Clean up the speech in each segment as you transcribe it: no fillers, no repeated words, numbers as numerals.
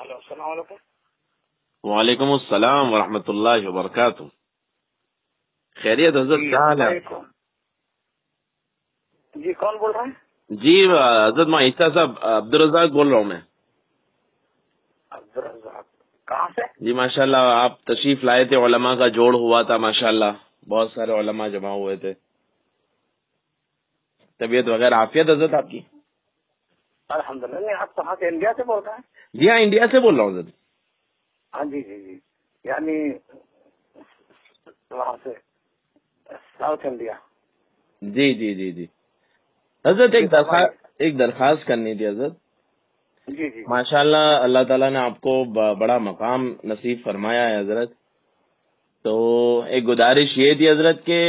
Hello السلام علیکم. وعلیکم السلام ورحمۃ اللہ وبرکاتہ. خیریت حضرت؟ کیا حال ہے؟ جی کون بول رہے ہیں؟ جی حضرت میں عیسیٰ صاحب عبدالرزاق بول رہا ہوں میں. عبدالرزاق کہاں سے؟ جی ماشاء اللہ آپ تشریف لائے تھے، علماء کا جوڑ ہوا تھا ماشاء اللہ، بہت سارے علماء جمع ہوئے تھے. طبیعت وغیرہ عافیت حضرت آپ کی؟ الحمدللہ. نہیں آپ کہاں سے؟ انڈیا سے بول رہے ہیں؟ جی ہاں انڈیا سے بول رہا ہوں حضرت. ہاں جی جی جی، یعنی وہاں سے ساؤتھ انڈیا. جی جی جی جی حضرت ایک درخواست کرنی تھی حضرت. جی جی ماشاء اللہ اللہ تعالیٰ نے آپ کو بڑا مقام نصیب فرمایا ہے حضرت. تو ایک گزارش یہ تھی حضرت کہ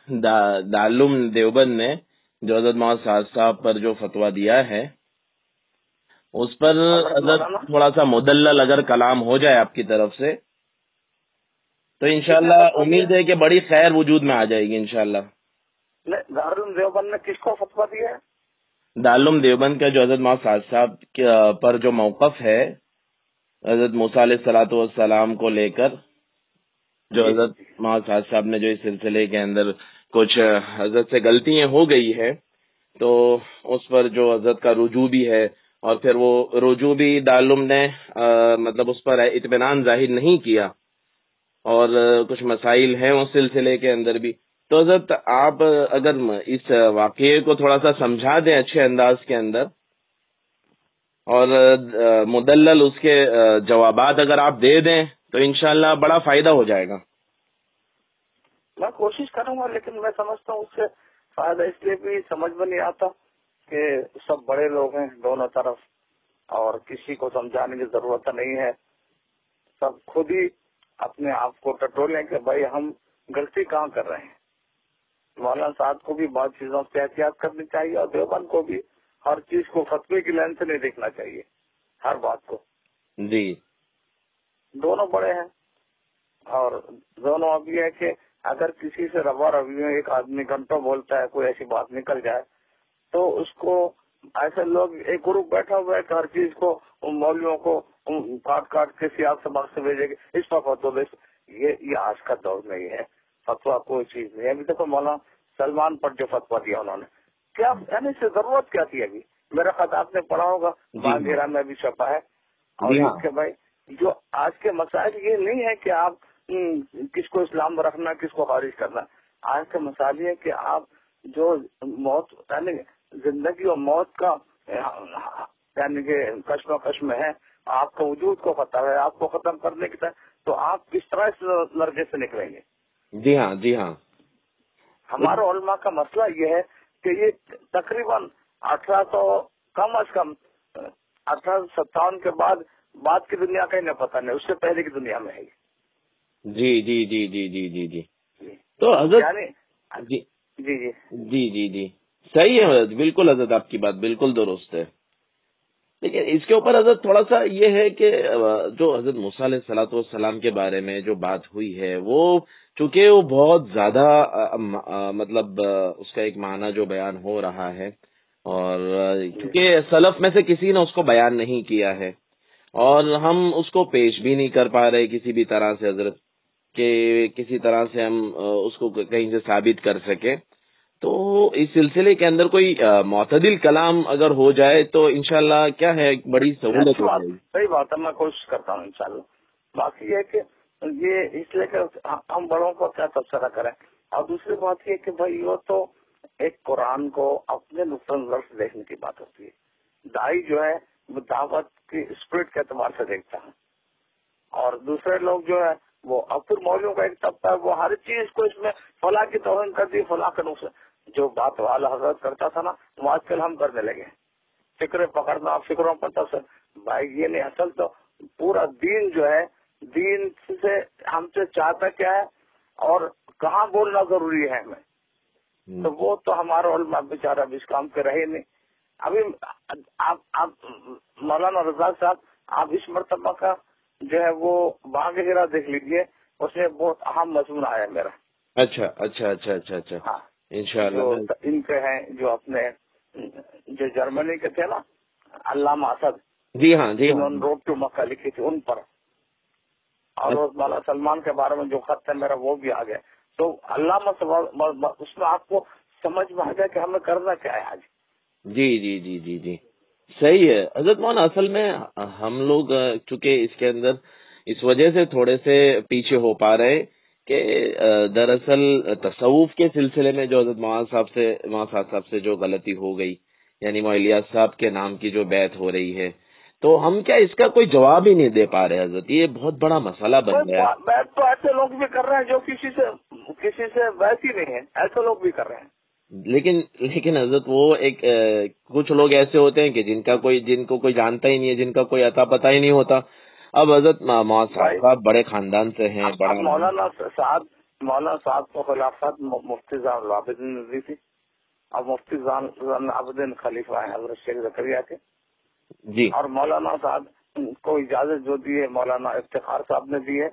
دارالعلوم دیوبند نے جو حضرت محمد سعد صاحب پر جو فتویٰ دیا ہے اس پر حضرت تھوڑا سا مدلل اگر کلام ہو جائے آپ کی طرف سے تو انشاءاللہ امید ہے کہ بڑی خیر وجود میں آ جائے گی انشاءاللہ. دارالعلوم دیوبند نے کس کو فتویٰ دیا ہے؟ دارالعلوم دیوبند کا جو حضرت محمد سعد صاحب پر جو موقف ہے حضرت موسیٰ علیہ الصلوۃ والسلام کو لے کر، جو حضرت محمد سعد صاحب نے جو اس سلسلے کے اندر کچھ حضرت سے غلطیاں ہو گئی ہے تو اس پر جو حضرت کا رجوع بھی ہے، اور پھر وہ رجوع بھی دارالعلوم نے مطلب اس پر اطمینان ظاہر نہیں کیا، اور کچھ مسائل ہیں اس سلسلے کے اندر بھی. تو حضرت آپ اگر اس واقعے کو تھوڑا سا سمجھا دیں اچھے انداز کے اندر، اور مدلل اس کے جوابات اگر آپ دے دیں تو انشاءاللہ بڑا فائدہ ہو جائے گا. میں کوشش کروں گا، لیکن میں سمجھتا ہوں اس سے فائدہ اس لیے بھی سمجھ میں نہیں آتا کہ سب بڑے لوگ ہیں دونوں طرف، اور کسی کو سمجھانے کی ضرورت نہیں ہے. سب خود ہی اپنے آپ کو ٹٹولیں کہ بھائی ہم غلطی کہاں کر رہے ہیں. مولانا صاحب کو بھی بعض چیزوں سے احتیاط کرنی چاہیے، اور دیوبند کو بھی ہر چیز کو فتوے کی لائن سے نہیں دیکھنا چاہیے، ہر بات کو. جی دونوں بڑے ہیں، اور دونوں اب یہ ہے کہ اگر کسی سے روا روی میں ایک آدمی گھنٹوں بولتا ہے، کوئی ایسی بات نکل جائے تو اس کو ایسے لوگ ایک گروپ بیٹھا ہوا ہے کہ ہر چیز کو مولویوں کو کاٹ کاٹ کے سیاق سباق سے بھیجے گے، اس پر فتویٰ. یہ آج کا دور نہیں ہے، فتویٰ کوئی چیز نہیں ہے. ابھی دیکھو مولانا سلمان پر جو فتویٰ دیا انہوں نے، کیا یعنی اس سے ضرورت کیا تھی؟ ابھی میرا خط آپ نے پڑھا ہوگا، باغیرہ میں بھی چھپا ہے. اور کہ بھائی جو آج کے مسائل یہ نہیں ہے کہ آپ کس کو اسلام میں رکھنا، کس کو خارج کرنا. آج کے مسائل یہ ہے کہ آپ جو موت یعنی زندگی اور موت کا یعنی کہ کشمکش میں ہے، آپ کا وجود کو خطرہ ہے، آپ کو ختم کرنے کی طرح، تو آپ کس طرح اس لرزے سے نکلیں گے؟ جی ہاں جی ہاں. ہمارے علماء کا مسئلہ یہ ہے کہ یہ تقریباً 1800 کم از کم 1857 کے بعد کی دنیا کا انہیں پتہ نہیں، اس سے پہلے کی دنیا میں ہے. جی جی جی جی جی جی جی تو حضرت جی جی جی جی جی جی صحیح ہے حضرت، بالکل حضرت آپ کی بات بالکل درست ہے. لیکن اس کے اوپر حضرت تھوڑا سا یہ ہے کہ جو حضرت موسیٰ علیہ الصلوۃ والسلام کے بارے میں جو بات ہوئی ہے وہ چونکہ وہ بہت زیادہ مطلب اس کا ایک معنی جو بیان ہو رہا ہے، اور چونکہ سلف میں سے کسی نے اس کو بیان نہیں کیا ہے، اور ہم اس کو پیش بھی نہیں کر پا رہے کسی بھی طرح سے حضرت، کہ کسی طرح سے ہم اس کو کہیں سے ثابت کر سکیں. تو اس سلسلے کے اندر کوئی معتدل کلام اگر ہو جائے تو انشاءاللہ کیا ہے بڑی سہولت ہو جائے گی. صحیح بات ہے، میں کوشش کرتا ہوں انشاءاللہ. باقی یہ کہ یہ اس لیے کہ ہم بڑوں کو کیا تبصرہ کریں، اور دوسری بات یہ کہ بھائی وہ تو ایک قرآن کو اپنے نقطۂ نظر سے دیکھنے کی بات ہوتی ہے. دائی جو ہے وہ دعوت کی اسپرٹ کے اعتبار سے دیکھتا ہے، اور دوسرے لوگ جو ہے وہ اب مولویوں کا ایک طبقہ ہے، وہ ہر چیز کو اس میں فلاں کی توہین کر دی، فلاں کا نقصان. جو بات والا حضرت کرتا تھا نا وہ آج کل ہم کرنے لگے. فکریں پکڑنا، فکروں پر تفصیل، بھائی یہ نہیں. اصل تو پورا دین جو ہے، دین سے ہم سے چاہتا کیا ہے اور کہاں بولنا ضروری ہے ہمیں، تو وہ تو ہمارا علماء بیچارہ اب اس کام کے رہے نہیں. ابھی آپ مولانا رزاق صاحب، آپ اس مرتبہ کا جو ہے وہ باغ ہرا دیکھ لیجئے، اس میں بہت اہم مضمون آیا میرا. اچھا اچھا اچھا اچھا اچھا ہاں، انشاءاللہ. ان کے ہیں جو اپنے جو جرمنی کے تھے نا، علامہ اسد، جی ہاں جی انہوں نے روڈ ٹو مکہ لکھی تھی ان پر، اور مولانا سلمان کے بارے میں جو خط ہے میرا وہ بھی آ گیا. تو علامہ اس میں آپ کو سمجھ میں آ گیا کہ ہمیں کرنا کیا ہے آج. جی جی جی جی جی صحیح ہے حضرت مولانا. اصل میں ہم لوگ چونکہ اس کے اندر اس وجہ سے تھوڑے سے پیچھے ہو پا رہے کہ دراصل تصوف کے سلسلے میں جو حضرت مولانا صاحب سے جو غلطی ہو گئی، یعنی الیاس صاحب کے نام کی جو بیعت ہو رہی ہے، تو ہم کیا اس کا کوئی جواب ہی نہیں دے پا رہے حضرت. یہ بہت بڑا مسئلہ بن گیا. بیعت تو ایسے لوگ بھی کر رہے ہیں جو کسی سے ویسی نہیں ہے، ایسے لوگ بھی کر رہے ہیں. لیکن حضرت وہ ایک کچھ لوگ ایسے ہوتے ہیں کہ جن کو کوئی جانتا ہی نہیں ہے، جن کا کوئی عطا پتہ ہی نہیں ہوتا. اب حضرت صاحب بڑے خاندان سے ہیں. بڑا مولانا صاحب کو خلافت مفتی زین العابدین نے دی تھی، اور مفتی زین العابدین خلیفہ ہیں حضرت شیخ زکریا کے. جی. اور مولانا صاحب کو اجازت جو دی ہے مولانا افتخار صاحب نے دی ہے،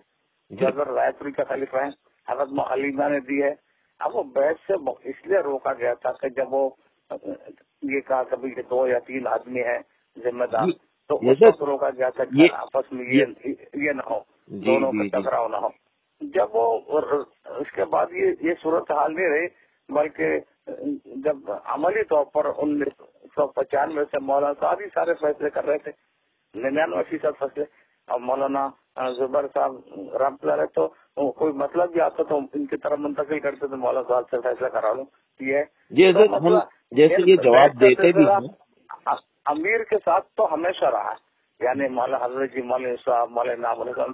جو حضرت رائے پوری کا خلیفہ ہیں، حضرت معلیمہ نے دی ہے. اب وہ بیعت سے اس لیے روکا گیا تھا کہ جب وہ یہ کہا کبھی کہ 2 یا 3 آدمی ہیں ذمہ دار، تو اس وقت روکا گیا تھا کہ آپس میں یہ نہ ہو، دونوں کا ٹکراؤ نہ ہو. جب وہ اس کے بعد یہ صورتحال نہیں رہی، بلکہ جب عملی طور پر 1995 سے مولانا صاحب ہی سارے فیصلے کر رہے تھے، 99% فیصلے. اور مولانا زبیر صاحب رحمۃ اللہ علیہ تو کوئی مطلب بھی آتا تو ان کی طرف منتقل کرتے تو مولانا صاحب سے فیصلہ کرا لوں. جیسے یہ جواب دیتے بھی ہیں امیر کے ساتھ تو ہمیشہ رہا، یعنی مولانا حضرت جی، مولانا صاحب، مولانا صاحب.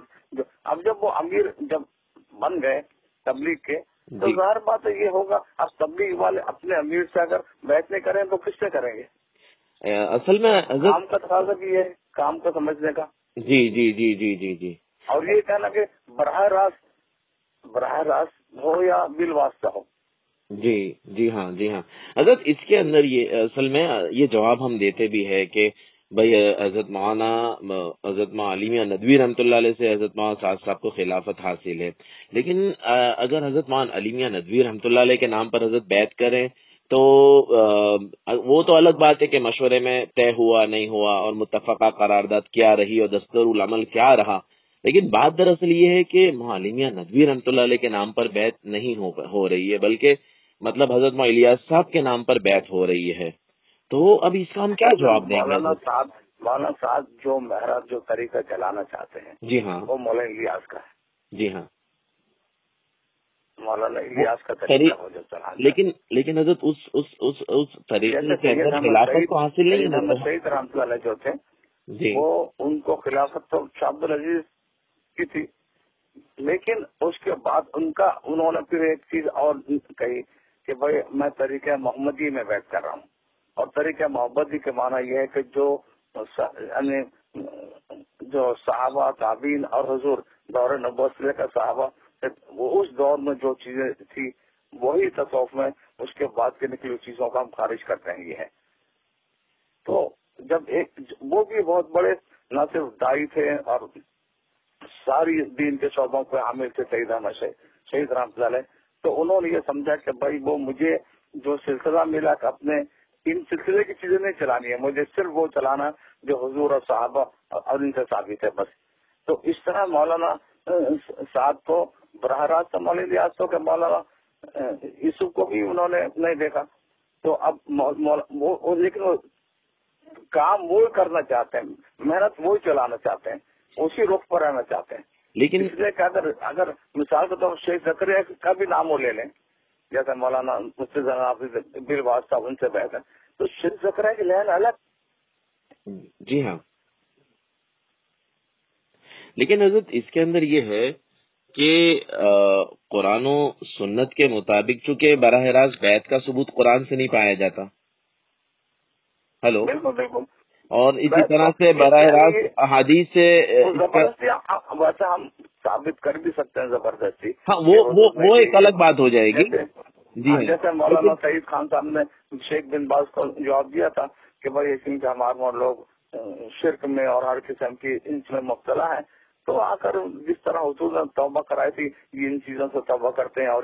اب جب وہ امیر جب بن گئے تبلیغ کے، تو ظاہر بات یہ ہوگا اب تبلیغ والے اپنے امیر سے اگر بیعت نہیں کریں تو کس سے کریں گے؟ اصل میں کام کا تقاضا بھی ہے، کام کو سمجھنے کا. جی جی جی جی جی جی. اور یہ کہنا کہ براہ راست ہو یا بالواسطہ ہو. جی جی ہاں جی ہاں حضرت. اس کے اندر یہ اصل میں یہ جواب ہم دیتے بھی ہے کہ بھائی حضرت علیمیہ ندوی رحمۃ اللہ علیہ سے حضرت مولانا صاحب کو خلافت حاصل ہے، لیکن اگر حضرت مولانا علیمیہ ندوی رحمۃ اللہ علیہ کے نام پر حضرت بیعت کریں تو وہ تو الگ بات ہے کہ مشورے میں طے ہوا نہیں ہوا اور متفقہ قرارداد کیا رہی اور دستور العمل کیا رہا. لیکن بات دراصل یہ ہے کہ علیمیہ ندوی رحمۃ اللہ علیہ کے نام پر بیعت نہیں ہو رہی ہے، بلکہ مطلب حضرت الیاس صاحب کے نام پر بیعت ہو رہی ہے. تو اب اس کا ہم کیا جواب دیں گے؟ مولانا صاحب جو محراب جو طریقہ چلانا چاہتے ہیں، جی ہاں، وہ مولانا الیاس کا ہے. جی ہاں، مولانا الیاس کا طریقہ ہو جو چلانا. لیکن حضرت اس طریقے کے اندر خلافت کو حاصل نہیں ہے. سعید رحمۃ اللہ جو تھے جی، وہ ان کو خلافت تو شاہ عبد العزیز کی تھی، لیکن اس کے بعد انہوں نے پھر ایک چیز اور کہی کہ بھائی میں طریقہ محمدی میں بیعت کر رہا ہوں. اور طریقہ محمدی کے معنی یہ ہے کہ جو صحابہ تابعین اور حضور دور نبوت سے لے کر صحابہ وہ اس دور میں جو چیزیں تھی وہی تصوف میں اس کے بعد کے نکلی چیزوں کا ہم خارج کرتے ہیں. یہ ہے تو جب وہ بھی بہت بڑے نہ صرف دائی تھے اور ساری دین کے شعبوں پہ حامل تھے، سعید احمد شہید رحمۃ اللہ علیہ. تو انہوں نے یہ سمجھا کہ بھائی وہ مجھے جو سلسلہ ملا کہ اپنے ان سلسلے کی چیزیں نہیں چلانی ہے، مجھے صرف وہ چلانا جو حضور اور صحابہ اور ان سے ثابت ہے بس. تو اس طرح مولانا صاحب کو براہ راست مولانا الیاس کہ مولانا یوسف کو بھی انہوں نے نہیں دیکھا. تو اب لیکن وہ کام وہ کرنا چاہتے ہیں، محنت وہی چلانا چاہتے ہیں، اسی رخ پر رہنا چاہتے ہیں. لیکن اس لیے کہ اگر مثال کے طور پر شیخ زکریا کا بھی نام وہ لے لیں، جیسے مولانا مفتی بالواسطہ ان سے بہتر، تو شیخ زکریا کی لہن الگ. جی ہاں، لیکن حضرت اس کے اندر یہ ہے کہ قرآن و سنت کے مطابق چونکہ براہ راست بیعت کا ثبوت قرآن سے نہیں پایا جاتا. ہلو، بالکل بالکل. اور اسی طرح سے براہ راست احادیث سے زبردستی ویسے ہم ثابت کر بھی سکتے ہیں زبردستی. ہاں، وہ ایک الگ بات ہو جائے گی. جی، جیسے مولانا سعید خان صاحب نے شیخ بن باز کو جواب دیا تھا کہ بھائی اس کے ہمارے لوگ شرک میں اور ہر قسم کی ان میں مبتلا ہیں، تو آ کر جس طرح حضور نے توبہ کرائی تھی یہ ان چیزوں سے توبہ کرتے ہیں اور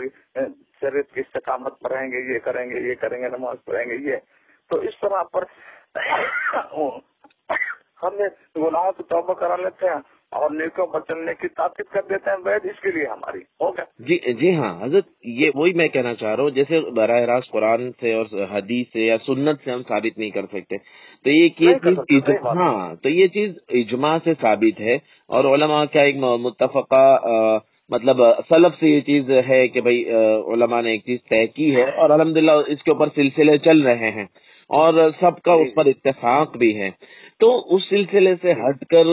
شریعت کی استقامت پر رہیں گے، یہ کریں گے، نماز پڑھیں گے. یہ تو اس طرح پر ہمیں گناہوں سے توبہ کرا لیتے ہیں اور نیکوں پر چلنے کی تاکید کر دیتے ہیں، بیت اس کے لیے ہماری ہو گیا۔ جی ہاں حضرت، یہ وہی میں کہنا چاہ رہا ہوں، جیسے براہ راست قرآن سے اور حدیث سے یا سنت سے ہم ثابت نہیں کر سکتے، تو یہ چیز اجماع سے ثابت ہے، اور علماء کا ایک متفقہ مطلب سلف سے یہ چیز ہے کہ بھئی علماء نے ایک چیز طے کی ہے، اور الحمدللہ اس کے اوپر سلسلے چل رہے ہیں اور سب کا اس پر اتفاق بھی ہے۔ تو اس سلسلے سے ہٹ کر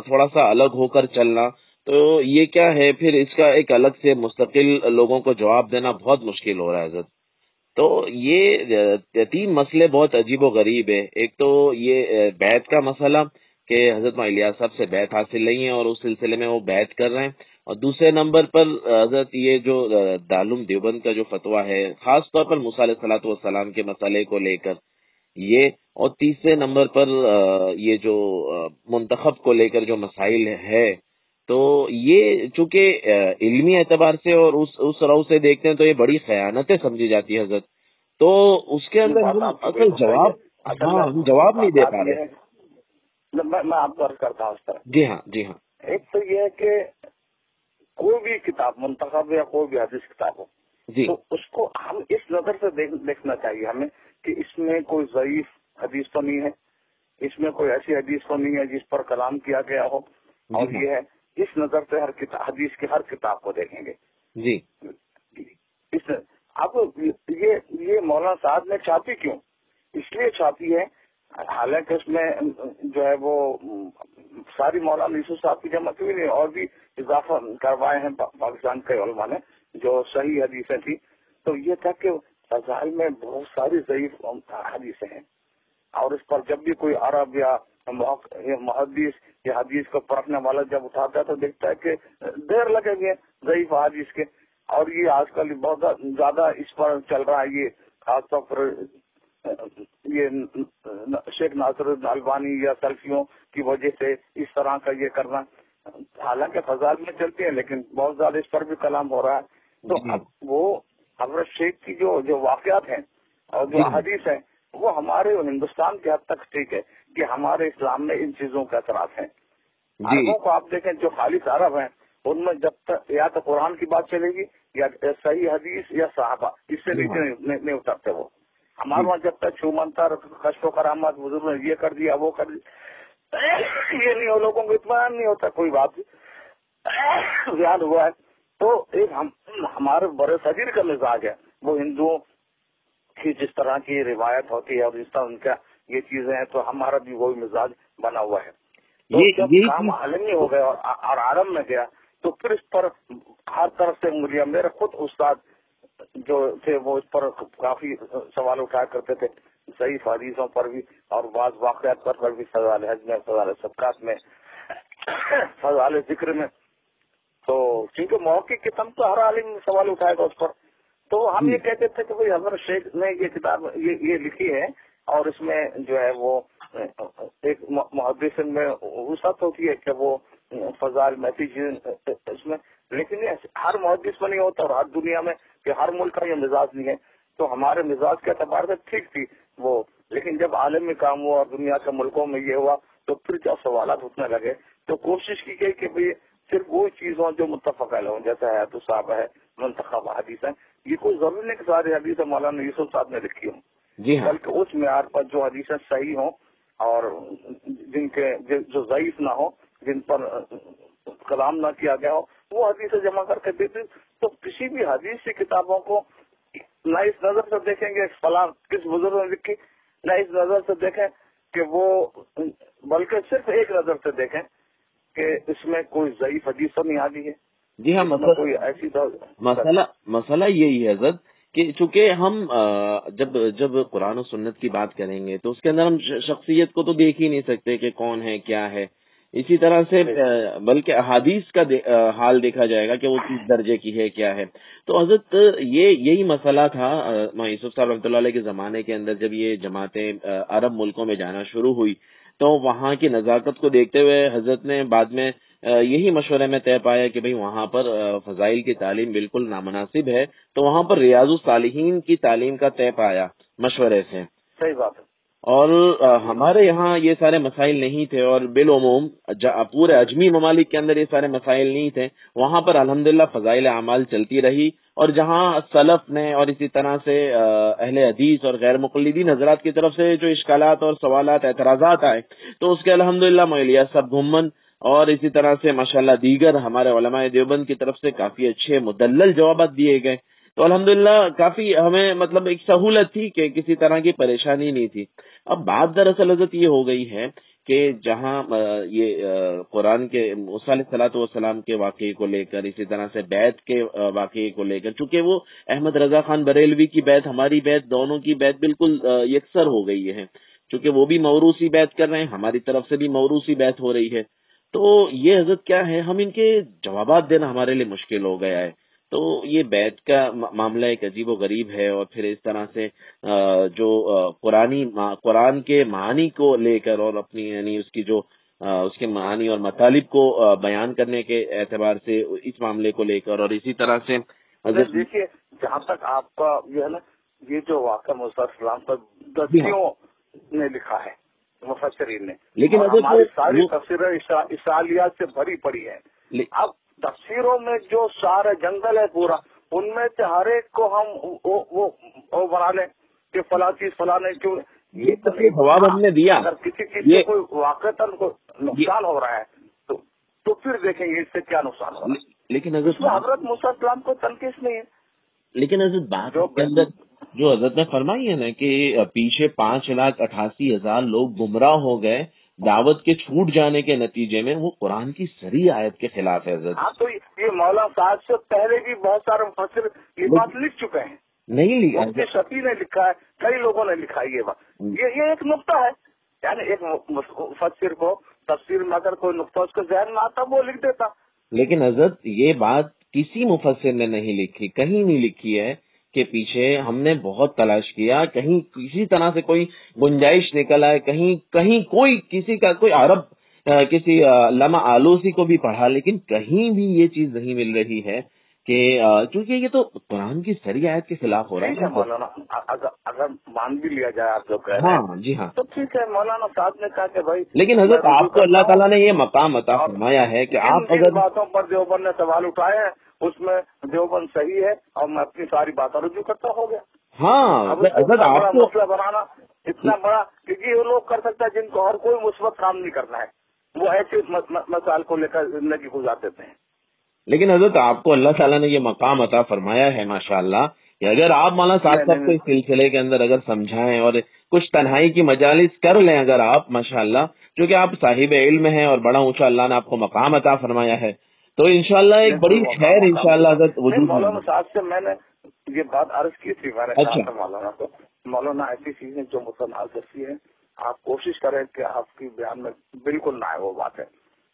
تھوڑا سا الگ ہو کر چلنا، تو یہ کیا ہے، پھر اس کا ایک الگ سے مستقل لوگوں کو جواب دینا بہت مشکل ہو رہا ہے حضرت۔ تو یہ 3 مسئلے بہت عجیب و غریب ہے۔ ایک تو یہ بیعت کا مسئلہ کہ حضرت الیاس صاحب سے بیعت حاصل نہیں ہے اور اس سلسلے میں وہ بیعت کر رہے ہیں، اور دوسرے نمبر پر حضرت یہ جو دارالعلوم دیوبند کا جو فتویٰ ہے، خاص طور پر موسیٰ علیہ الصلوۃ والسلام کے مسئلے کو لے کر یہ، اور تیسرے نمبر پر یہ جو منتخب کو لے کر جو مسائل ہے، تو یہ چونکہ علمی اعتبار سے اور اس رو سے دیکھتے ہیں تو یہ بڑی خیانتیں سمجھی جاتی ہے حضرت، تو اس کے اندر ہم اصل جواب نہیں دے پا رہے۔ میں آپ کو عرض کرتا ہوں اس طرح۔ جی ہاں۔ ایک تو یہ ہے کہ کوئی بھی کتاب منتخب یا کوئی بھی حدیث کتاب ہو تو اس کو ہم اس نظر سے دیکھنا چاہیے ہمیں کہ اس میں کوئی ضعیف حدیث تو نہیں ہے، اس میں کوئی ایسی حدیث تو نہیں ہے جس پر کلام کیا گیا ہو، اور یہ ہے اس نظر سے حدیث کی ہر کتاب کو دیکھیں گے۔ جی اب یہ مولانا صاحب نے چھاپی کیوں؟ اس لیے چھاپی ہے، حالانکہ اس میں جو ہے وہ ساری مولانا یوسف صاحب کی جمع کی نہیں، اور بھی اضافہ کروائے ہیں پاکستان کے علماء نے جو صحیح حدیثیں تھی، تو یہ تھا کہ فضائل میں بہت ساری ضعیف حدیثیں ہیں، اور اس پر جب بھی کوئی عرب یا محدث یا حدیث کو پرکھنے والا جب اٹھاتا ہے تو دیکھتا ہے کہ دیر لگے گے ضعیف حدیث کے، اور یہ آج کل بہت زیادہ اس پر چل رہا ہے، یہ خاص طور پر یہ شیخ ناصر الدین البانی یا سلفیوں کی وجہ سے اس طرح کا یہ کرنا، حالانکہ فضائل میں چلتی ہے لیکن بہت زیادہ اس پر بھی کلام ہو رہا ہے۔ تو اب وہ حضرت شیخ کی جو واقعات ہیں اور جو حدیث ہیں وہ ہمارے ہندوستان کے حد تک ٹھیک ہے کہ ہمارے اسلام میں ان چیزوں کے اثرات ہیں۔ عربوں کو آپ دیکھیں جو خالص عرب ہیں ان میں جب تک یا تو قرآن کی بات چلے گی یا صحیح حدیث یا صحابہ، اس سے نیچے نہیں اترتے وہ۔ ہمارے وہاں جب تک چھومنتر کشف و کرامات بزرگ نے یہ کر دیا وہ کر دیا، یہ نہیں ہو، لوگوں کو اطمینان نہیں ہوتا کوئی بات یاد ہوا ہے۔ تو ایک ہمارے بڑے صدر کا مزاج ہے، وہ ہندوؤں کی جس طرح کی روایت ہوتی ہے اور جس طرح ان کا یہ چیزیں ہیں، تو ہمارا بھی وہی مزاج بنا ہوا ہے۔ تو جب کام عالمی ہو گیا اور عالم میں گیا تو پھر اس پر ہر طرف سے انگلیاں، میرے خود استاد جو تھے وہ اس پر کافی سوال اٹھایا کرتے تھے، صحیح حدیثوں پر بھی اور بعض واقعات پر بھی، فضائل حج میں، فضائل صدقات میں، فضائل ذکر میں، تو چونکہ موقع کی تم تو ہر عالم سوال اٹھائے گا اس پر، تو ہم یہ کہتے تھے کہ بھائی حضرت شیخ نے یہ کتاب یہ لکھی ہے اور اس میں جو ہے وہ ایک محدث میں وسعت ہوتی ہے کہ وہ فضائل میں اس میں، لیکن یہ ہر محدث میں نہیں ہوتا اور ہر دنیا میں کہ ہر ملک کا یہ مزاج نہیں ہے، تو ہمارے مزاج کے اعتبار سے ٹھیک تھی وہ، لیکن جب عالمی کام ہوا اور دنیا کے ملکوں میں یہ ہوا تو پھر جب سوالات اٹھنے لگے تو کوشش کی گئی کہ بھائی صرف وہ چیزوں جو متفق علیہ ہوں، جیسے حیات الصحابہ ہے، منتخب حدیث ہیں، یہ کوئی ضروری نہیں کہ ساری حدیثیں مولانا یوسف صاحب نے لکھی ہوں، بلکہ اس معیار پر جو حدیثیں صحیح ہوں اور جن کے جو ضعیف نہ ہو، جن پر کلام نہ کیا گیا ہو، وہ حدیثیں جمع کر کے دیتے۔ تو کسی بھی حدیث کی کتابوں کو نہ اس نظر سے دیکھیں گے فلاں کس بزرگ نے لکھی، نہ اس نظر سے دیکھیں کہ وہ، بلکہ صرف ایک نظر سے دیکھیں کہ اس میں کوئی ضعیف حدیث تو نہیں آتی ہے۔ جی ہاں، کوئی ایسی مسئلہ یہی ہے حضرت کہ چونکہ ہم جب قرآن و سنت کی بات کریں گے تو اس کے اندر ہم شخصیت کو تو دیکھ ہی نہیں سکتے کہ کون ہے کیا ہے، اسی طرح سے بلکہ احادیث کا حال دیکھا جائے گا کہ وہ کس درجے کی ہے کیا ہے۔ تو حضرت یہی مسئلہ تھا یوسف صاحب رحمۃ اللہ علیہ کے زمانے کے اندر، جب یہ جماعتیں عرب ملکوں میں جانا شروع ہوئی تو وہاں کی نزاکت کو دیکھتے ہوئے حضرت نے بعد میں یہی مشورے میں طے پایا کہ بھئی وہاں پر فضائل کی تعلیم بالکل نامناسب ہے، تو وہاں پر ریاض الصالحین کی تعلیم کا طے پایا مشورے سے۔ صحیح بات ہے۔ اور ہمارے یہاں یہ سارے مسائل نہیں تھے، اور بالعموم پورے اجمی ممالک کے اندر یہ سارے مسائل نہیں تھے. وہاں پر الحمدللہ فضائل اعمال چلتی رہی، اور جہاں سلف نے اور اسی طرح سے اہل حدیث اور غیر مقلدین حضرات کی طرف سے جو اشکالات اور سوالات اعتراضات آئے تو اس کے الحمدللہ مولیا صاحب گھمن اور اسی طرح سے ماشاءاللہ دیگر ہمارے علماء دیوبند کی طرف سے کافی اچھے مدلل جوابات دیے گئے. تو الحمدللہ کافی ہمیں مطلب ایک سہولت تھی کہ کسی طرح کی پریشانی نہیں تھی. اب بات دراصل حضرت یہ ہو گئی ہے کہ جہاں یہ قرآن کے موسیٰ علیہ الصلوۃ والسلام کے واقعے کو لے کر، اسی طرح سے بیعت کے واقعے کو لے کر، چونکہ وہ احمد رضا خان بریلوی کی بیعت، ہماری بیعت، دونوں کی بیعت بالکل یکسر ہو گئی ہے، چونکہ وہ بھی موروثی بیعت کر رہے ہیں، ہماری طرف سے بھی موروثی بیعت ہو رہی ہے. تو یہ حضرت کیا ہے، ہم ان کے جوابات دینا ہمارے لیے مشکل ہو گیا ہے. تو یہ بیعت کا معاملہ ایک عجیب و غریب ہے، اور پھر اس طرح سے جو قرآن کے معانی کو لے کر اور اپنی یعنی اس کی جو اس کے معانی اور مطالب کو بیان کرنے کے اعتبار سے اس معاملے کو لے کر، اور اسی طرح سے دیکھیے جہاں تک آپ کا یہ ہے نا، یہ جو واقعہ موسیٰ علیہ السلام کا دسیوں نے لکھا ہے مفسرین نے، لیکن ہماری ساری تفسیریں اسرائیلیات سے بھری پڑی ہے. اب تفسیروں میں جو سارا جنگل ہے پورا، ان میں سے ہر ایک کو ہم وہ بنا لیں کہ فلاں چیز فلاں نہیں، کیوں یہ جواب ہم نے دیا. اگر کسی چیز سے کوئی واقعتاً کو نقصان ہو رہا ہے تو پھر دیکھیں گے اس سے کیا نقصان ہو رہا ہے. لیکن حضرت موسیٰ السلام کو تنقید نہیں ہے. لیکن حضرت بات کے اندر جو حضرت نے فرمائی ہے نا کہ پیچھے 5,88,000 لوگ گمراہ ہو گئے دعوت کے چھوٹ جانے کے نتیجے میں، وہ قرآن کی صریح آیت کے خلاف ہے حضرت. ہاں تو یہ مولانا صاحب سے پہلے بھی بہت سارے مفسر یہ بات لکھ چکے ہیں. نہیں لکھا، مفتی شفیع نے لکھا ہے، کئی لوگوں نے لکھا ہے یہ بات. یہ ایک نقطہ ہے، یعنی ایک مفسر کو تفسیر میں اگر کوئی نقطہ اس کے ذہن میں آتا وہ لکھ دیتا. لیکن حضرت یہ بات کسی مفسر نے نہیں لکھی، کہیں نہیں لکھی ہے کہ پیچھے ہم نے بہت تلاش کیا، کہیں کسی طرح سے کوئی گنجائش نکل آئے، کہیں کوئی کسی کا کوئی عرب کسی علامہ آلوسی کو بھی پڑھا، لیکن کہیں بھی یہ چیز نہیں مل رہی ہے کہ چونکہ یہ تو قرآن کی صریح آیت کے خلاف ہو رہا ہے. مولانا اگر مان بھی لیا جائے آپ جو کہہ رہے ہیں، ہاں جی ہاں، تو ٹھیک ہے. مولانا صاحب نے کہا کہ بھائی، لیکن حضرت آپ کو اللہ تعالیٰ نے یہ مقام عطا فرمایا ہے کہ آپ اگر باتوں پر دیوبند نے سوال اٹھائے ہیں اس میں دیوبند صحیح ہے اور میں اپنی ساری باتیں رجوع کرتا ہو گیا. ہاں حضرت آپ کو مسئلہ بنانا اتنا بڑا، کیونکہ وہ لوگ کر سکتا ہے جن کو اور کوئی مثبت کام نہیں کرنا ہے، وہ ایسے مسائل کو لے کر زندگی گزار دیتے ہیں. لیکن حضرت آپ کو اللہ تعالیٰ نے یہ مقام عطا فرمایا ہے ماشاءاللہ کہ اگر آپ مولانا صاحب کو اس سلسلے کے اندر اگر سمجھائیں اور کچھ تنہائی کی مجالس کر لیں اگر آپ ماشاءاللہ، کیونکہ آپ صاحب علم ہیں اور بڑا اونچا اللہ نے آپ کو مقام عطا فرمایا ہے، تو انشاءاللہ ایک بڑی خیر انشاءاللہ حضرت وجود. مولانا صاحب سے میں نے یہ بات عرض کی تھی، میں نے کہا تھا مولانا کو، مولانا ایسی چیزیں جو مسلمان دستی ہیں آپ کوشش کریں کہ آپ کی بیان میں بالکل نہ آئے وہ بات ہے،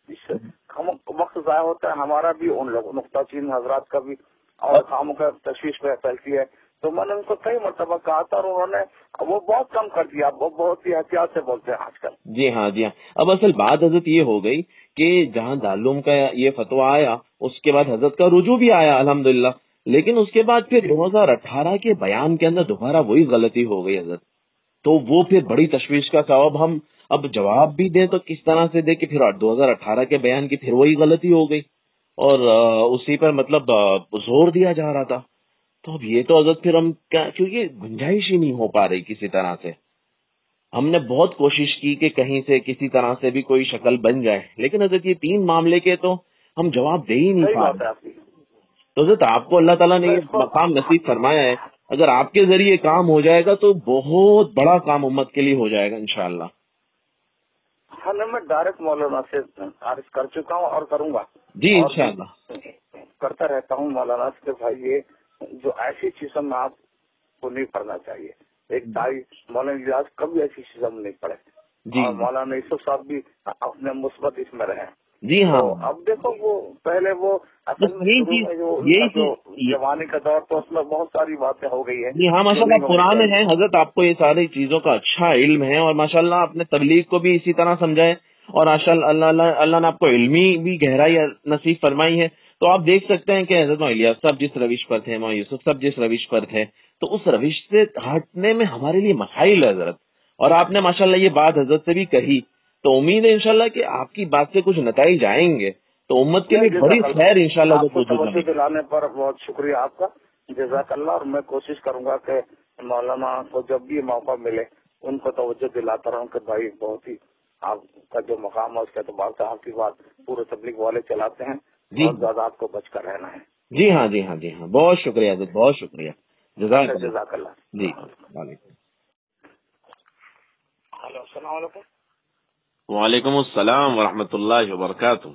جس سے ہم وقت ضائع ہوتا ہے ہمارا بھی، ان لوگ نقطہ چین حضرات کا بھی، اور کاموں کا تشویش پھیلتی ہے. تو میں نے ان کو کئی مرتبہ کہا تھا اور انہوں نے وہ بہت کم کر دیا، وہ بہت ہی احتیاط سے بولتے ہیں آج کل. جی ہاں جی ہاں. اب اصل بات حضرت یہ ہو گئی کہ جہاں دارالعلوم کا یہ فتویٰ آیا اس کے بعد حضرت کا رجوع بھی آیا الحمدللہ، لیکن اس کے بعد پھر 2018 کے بیان کے اندر دوبارہ وہی غلطی ہو گئی حضرت. تو وہ پھر بڑی تشویش کا سبب، ہم اب جواب بھی دیں تو کس طرح سے دیں کہ پھر 2018 کے بیان کی پھر وہی غلطی ہو گئی اور اسی پر مطلب زور دیا جا رہا تھا. تو اب یہ تو حضرت پھر ہم کیا، کیونکہ گنجائش ہی نہیں ہو پا رہی کسی طرح سے. ہم نے بہت کوشش کی کہ کہیں سے کسی طرح سے بھی کوئی شکل بن جائے، لیکن حضرت یہ 3 معاملے کے تو ہم جواب دے ہی نہیں پا رہے. تو حضرت آپ کو اللہ تعالیٰ نے یہ مقام نصیب فرمایا ہے، اگر آپ کے ذریعے کام ہو جائے گا تو بہت بڑا کام امت کے لیے ہو جائے گا انشاءاللہ. ہاں میں ڈائریکٹ مولانا سے عرض کر چکا ہوں اور کروں گا. جی انشاءاللہ کرتا رہتا ہوں مولانا سے. بھائی یہ جو ایسی چیزوں میں آپ کو نہیں پڑھنا چاہیے، ایک تاریخ مولانا الیاس کبھی ایسی چیزوں میں نہیں پڑھے جی، اور مولانا یوسف صاحب بھی اپنے مثبت اس میں رہے. جی ہاں. اب دیکھو وہ پہلے وہ اصل میں جو جوانی کا دور تو اس میں بہت ساری باتیں ہو گئی ہیں. جی ہاں ماشاءاللہ قرآن ہے حضرت، آپ کو یہ ساری چیزوں کا اچھا علم ہے اور ماشاءاللہ اپنے تبلیغ کو بھی اسی طرح سمجھائے اور اللہ نے آپ کو علمی بھی گہرائی نصیب فرمائی ہے. تو آپ دیکھ سکتے ہیں کہ حضرت الیاس صاحب جس روش پر تھے، یوسف صاحب جس روش پر تھے، تو اس روش سے ہٹنے میں ہمارے لیے مسائل ہے حضرت. اور آپ نے ماشاءاللہ یہ بات حضرت سے بھی کہی، تو امید ہے انشاءاللہ کہ آپ کی بات سے کچھ نتائج آئیں گے، تو امت کے لیے بڑی خیر انشاءاللہ آپ کو وجود توجہ میں۔ دلانے پر بہت شکریہ آپ کا، جزاک اللہ۔ اور میں کوشش کروں گا کہ مولانا کو جب بھی موقع ملے ان کو توجہ دلاتا رہوں کہ بھائی بہت ہی آپ کا جو مقام ہے اس کے اعتبار سے آپ کی بات پورے تبلیغ والے چلاتے ہیں، جی بہت زیادہ آپ کو بچ کر رہنا ہے۔ جی ہاں، جی ہاں، جی ہاں، بہت شکریہ حضرت، بہت شکریہ، جزاک اللہ۔ جزاک اللہ۔ جی وعلیکم۔ ہلو، السلام علیکم۔ وعلیکم السلام ورحمۃ اللہ وبرکاتہ۔